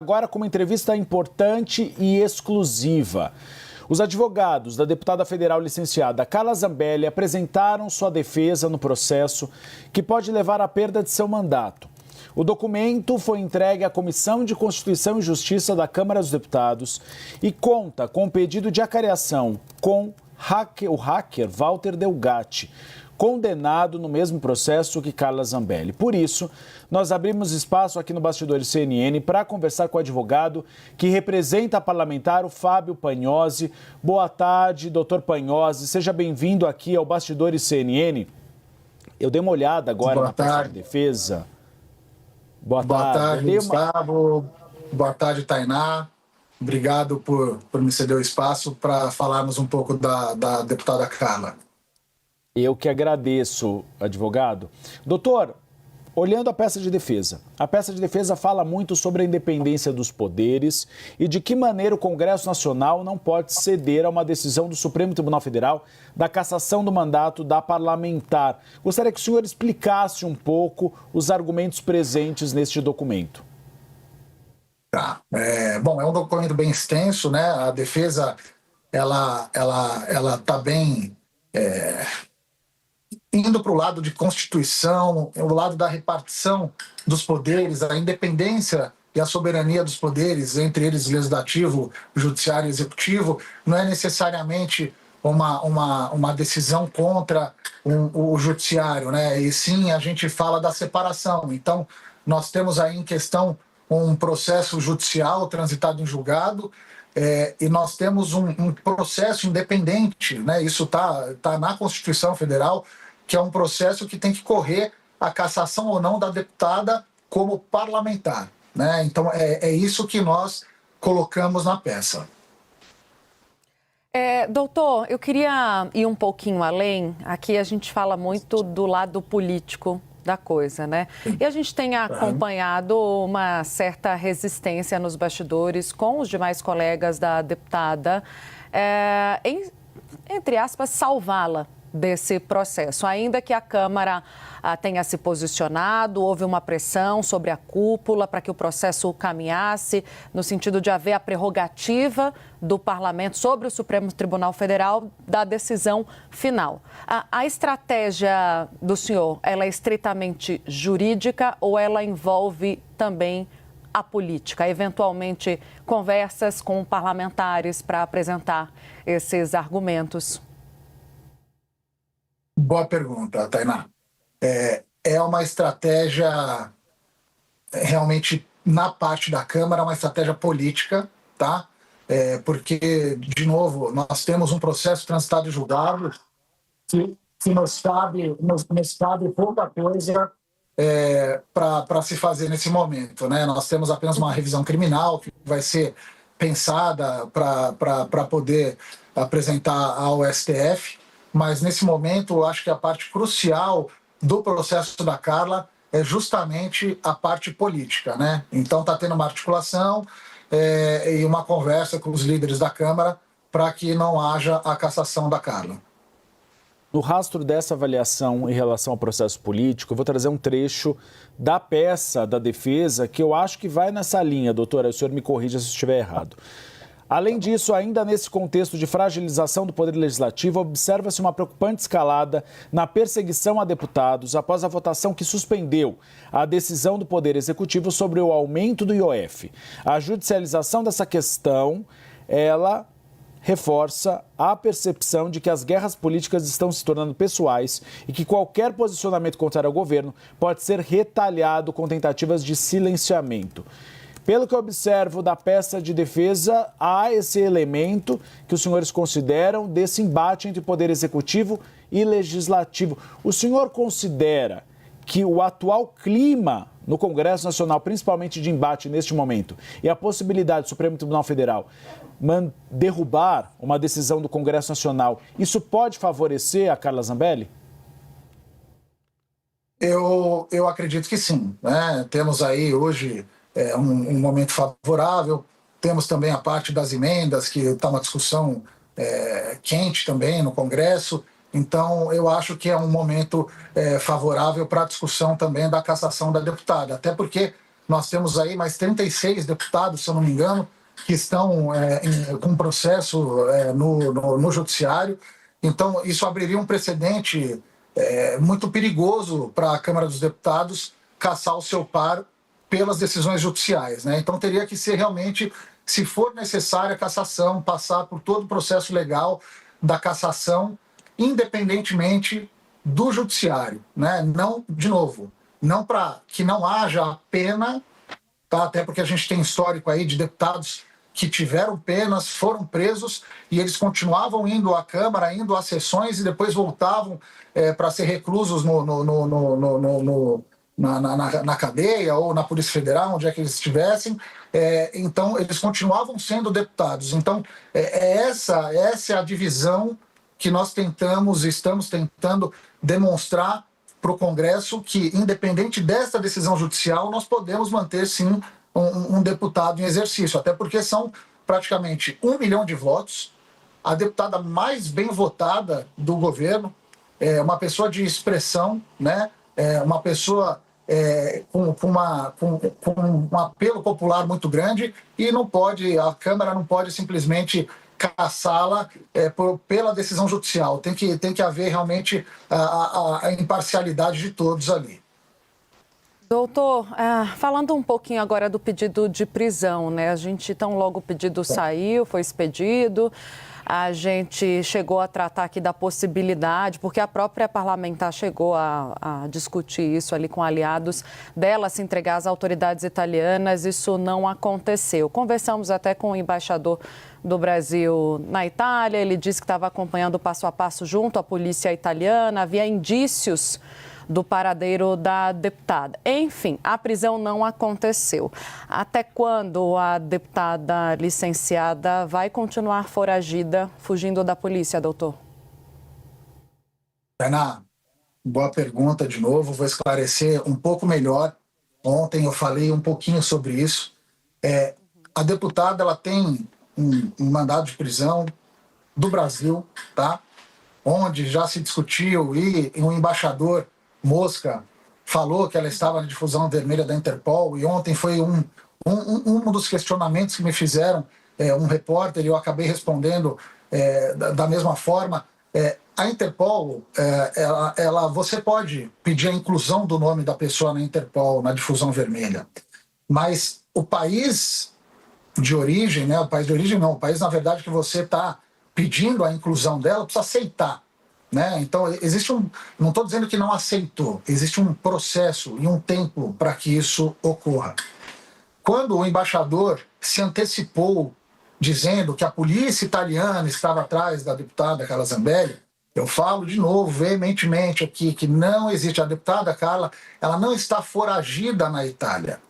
Agora com uma entrevista importante e exclusiva. Os advogados da deputada federal licenciada Carla Zambelli apresentaram sua defesa no processo que pode levar à perda de seu mandato. O documento foi entregue à Comissão de Constituição e Justiça da Câmara dos Deputados e conta com o pedido de acariação com o hacker Walter Delgatti, condenado no mesmo processo que Carla Zambelli. Por isso, nós abrimos espaço aqui no Bastidores CNN para conversar com o advogado que representa a parlamentar, o Fábio Pagnozzi. Boa tarde, doutor Pagnozzi. Seja bem-vindo aqui ao Bastidores CNN. Eu dei uma olhada agora na peça de defesa. Boa tarde, Gustavo. Boa tarde, Tainá. Obrigado por me ceder o espaço para falarmos um pouco da deputada Carla. Eu que agradeço, advogado. Doutor, olhando a peça de defesa fala muito sobre a independência dos poderes e de que maneira o Congresso Nacional não pode ceder a uma decisão do Supremo Tribunal Federal da cassação do mandato da parlamentar. Gostaria que o senhor explicasse um pouco os argumentos presentes neste documento. Tá. Bom, é um documento bem extenso, né? A defesa, ela está bem... indo para o lado de Constituição, o lado da repartição dos poderes, a independência e a soberania dos poderes, entre eles legislativo, judiciário e executivo, não é necessariamente uma decisão contra o judiciário, né? E sim, a gente fala da separação. Então, nós temos aí em questão um processo judicial transitado em julgado, e nós temos um processo independente, né? Isso tá na Constituição Federal, que é um processo que tem que correr a cassação ou não da deputada como parlamentar, né? Então, é isso que nós colocamos na peça. Doutor, eu queria ir um pouquinho além. Aqui a gente fala muito do lado político da coisa, né? E a gente tem acompanhado uma certa resistência nos bastidores com os demais colegas da deputada, entre aspas, salvá-la desse processo. Ainda que a Câmara tenha se posicionado, houve uma pressão sobre a cúpula para que o processo caminhasse no sentido de haver a prerrogativa do Parlamento sobre o Supremo Tribunal Federal da decisão final. A estratégia do senhor, ela é estritamente jurídica ou ela envolve também a política, eventualmente conversas com parlamentares para apresentar esses argumentos? Boa pergunta, Tainá. É uma estratégia realmente na parte da Câmara, uma estratégia política, tá? Porque, de novo, nós temos um processo transitado e julgado que nos cabe pouca coisa para se fazer nesse momento, né? Nós temos apenas uma revisão criminal que vai ser pensada para poder apresentar ao STF, mas nesse momento eu acho que a parte crucial do processo da Carla é justamente a parte política, né? Então está tendo uma articulação e uma conversa com os líderes da Câmara para que não haja a cassação da Carla. No rastro dessa avaliação em relação ao processo político, eu vou trazer um trecho da peça da defesa que eu acho que vai nessa linha, doutora, o senhor me corrija se estiver errado. Além disso, ainda nesse contexto de fragilização do Poder Legislativo, observa-se uma preocupante escalada na perseguição a deputados após a votação que suspendeu a decisão do Poder Executivo sobre o aumento do IOF. A judicialização dessa questão, ela reforça a percepção de que as guerras políticas estão se tornando pessoais e que qualquer posicionamento contrário ao governo pode ser retalhado com tentativas de silenciamento. Pelo que eu observo da peça de defesa, há esse elemento que os senhores consideram desse embate entre poder executivo e legislativo. O senhor considera que o atual clima no Congresso Nacional, principalmente de embate neste momento, e a possibilidade do Supremo Tribunal Federal derrubar uma decisão do Congresso Nacional, isso pode favorecer a Carla Zambelli? Eu acredito que sim, né? Temos aí hoje um momento favorável. Temos também a parte das emendas, que está uma discussão quente também no Congresso. Então, eu acho que é um momento favorável para a discussão também da cassação da deputada. Até porque nós temos aí mais 36 deputados, se eu não me engano, que estão com processo no judiciário. Então, isso abriria um precedente muito perigoso para a Câmara dos Deputados caçar o seu par pelas decisões judiciais, né? Então, teria que ser realmente, se for necessária a cassação, passar por todo o processo legal da cassação, independentemente do judiciário, né? Não, de novo, não para que não haja pena, tá? Até porque a gente tem histórico aí de deputados que tiveram penas, foram presos e eles continuavam indo à Câmara, indo às sessões e depois voltavam para ser reclusos na cadeia ou na Polícia Federal, onde é que eles estivessem. Então, eles continuavam sendo deputados. Então, essa é a divisão que nós estamos tentando demonstrar para o Congresso que, independente dessa decisão judicial, nós podemos manter, sim, um deputado em exercício, até porque são praticamente 1 milhão de votos, a deputada mais bem votada do governo, uma pessoa de expressão, né? Uma pessoa com um apelo popular muito grande, e a Câmara não pode simplesmente caçá-la pela decisão judicial. Tem que haver realmente a imparcialidade de todos ali. Doutor, falando um pouquinho agora do pedido de prisão, né? A gente, tão logo o pedido saiu, foi expedido, a gente chegou a tratar aqui da possibilidade, porque a própria parlamentar chegou a discutir isso ali com aliados dela, se entregar às autoridades italianas. Isso não aconteceu. Conversamos até com o embaixador do Brasil na Itália, ele disse que estava acompanhando passo a passo junto à polícia italiana, havia indícios do paradeiro da deputada. Enfim, a prisão não aconteceu. Até quando a deputada licenciada vai continuar foragida, fugindo da polícia, doutor? Tainá, boa pergunta de novo. Vou esclarecer um pouco melhor. Ontem eu falei um pouquinho sobre isso. A deputada ela tem um mandado de prisão do Brasil, tá? Onde já se discutiu e um embaixador Mosca falou que ela estava na difusão vermelha da Interpol, e ontem foi um dos questionamentos que me fizeram, um repórter, e eu acabei respondendo da mesma forma. A Interpol, você pode pedir a inclusão do nome da pessoa na Interpol, na difusão vermelha, mas o país de origem, né, o país, na verdade, que você está pedindo a inclusão dela, precisa aceitar. Né? Então, não estou dizendo que não aceitou, existe um processo e um tempo para que isso ocorra. Quando o embaixador se antecipou dizendo que a polícia italiana estava atrás da deputada Carla Zambelli, eu falo de novo, veementemente aqui, que não existe. A deputada Carla, ela não está foragida na Itália.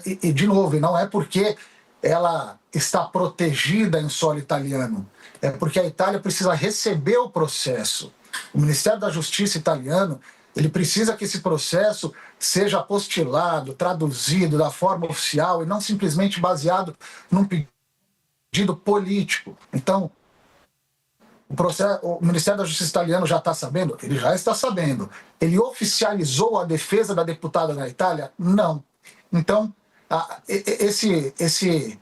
E de novo, não é porque ela está protegida em solo italiano, é porque a Itália precisa receber o processo. O Ministério da Justiça italiano, ele precisa que esse processo seja apostilado, traduzido da forma oficial e não simplesmente baseado num pedido político. Então, o Ministério da Justiça italiano já está sabendo? Ele já está sabendo. Ele oficializou a defesa da deputada na Itália? Não. Então, esse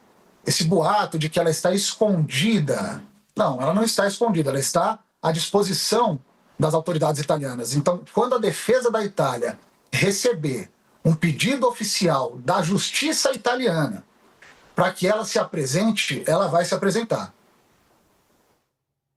boato de que ela está escondida, não, ela não está escondida, ela está à disposição das autoridades italianas. Então, quando a defesa da Itália receber um pedido oficial da justiça italiana para que ela se apresente, ela vai se apresentar.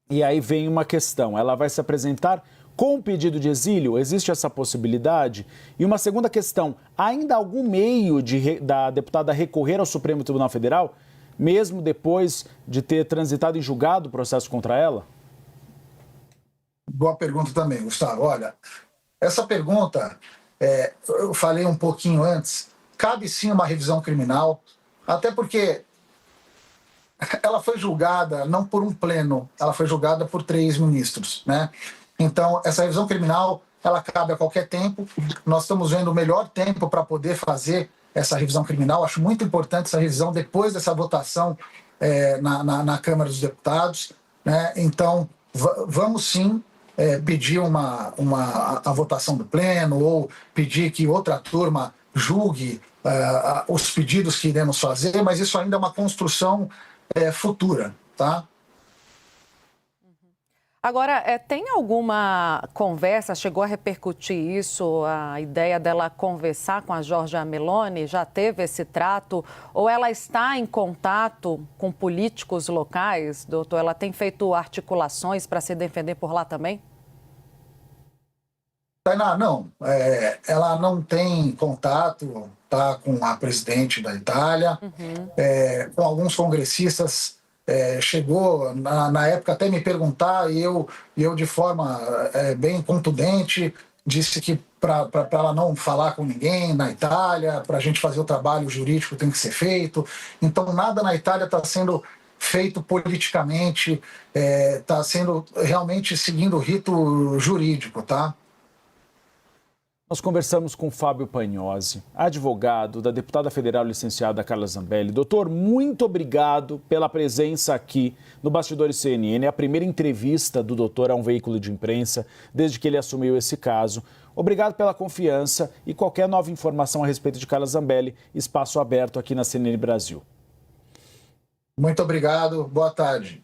E aí vem uma questão, ela vai se apresentar com o pedido de exílio? Existe essa possibilidade? E uma segunda questão, ainda há algum meio da deputada recorrer ao Supremo Tribunal Federal, mesmo depois de ter transitado em julgado o processo contra ela? Boa pergunta também, Gustavo. Olha, essa pergunta, eu falei um pouquinho antes, cabe sim uma revisão criminal, até porque ela foi julgada não por um pleno, ela foi julgada por 3 ministros, né? Então, essa revisão criminal, ela cabe a qualquer tempo. Nós estamos vendo o melhor tempo para poder fazer essa revisão criminal. Acho muito importante essa revisão depois dessa votação na Câmara dos Deputados, né? Então, vamos sim pedir a votação do pleno ou pedir que outra turma julgue os pedidos que iremos fazer, mas isso ainda é uma construção futura, tá? Agora, tem alguma conversa, chegou a repercutir isso, a ideia dela conversar com a Giorgia Meloni? Já teve esse trato? Ou ela está em contato com políticos locais, doutor? Ela tem feito articulações para se defender por lá também? Tainá, não. Ela não tem contato, tá, com a presidente da Itália, com alguns congressistas. Chegou na época até me perguntar e eu de forma bem contundente disse que para ela não falar com ninguém na Itália, para a gente fazer o trabalho jurídico tem que ser feito. Então nada na Itália está sendo feito politicamente, está sendo realmente seguindo o rito jurídico, tá? Nós conversamos com Fábio Pagnosi, advogado da deputada federal licenciada Carla Zambelli. Doutor, muito obrigado pela presença aqui no Bastidores CNN. É a primeira entrevista do doutor a um veículo de imprensa desde que ele assumiu esse caso. Obrigado pela confiança e qualquer nova informação a respeito de Carla Zambelli, espaço aberto aqui na CNN Brasil. Muito obrigado, boa tarde.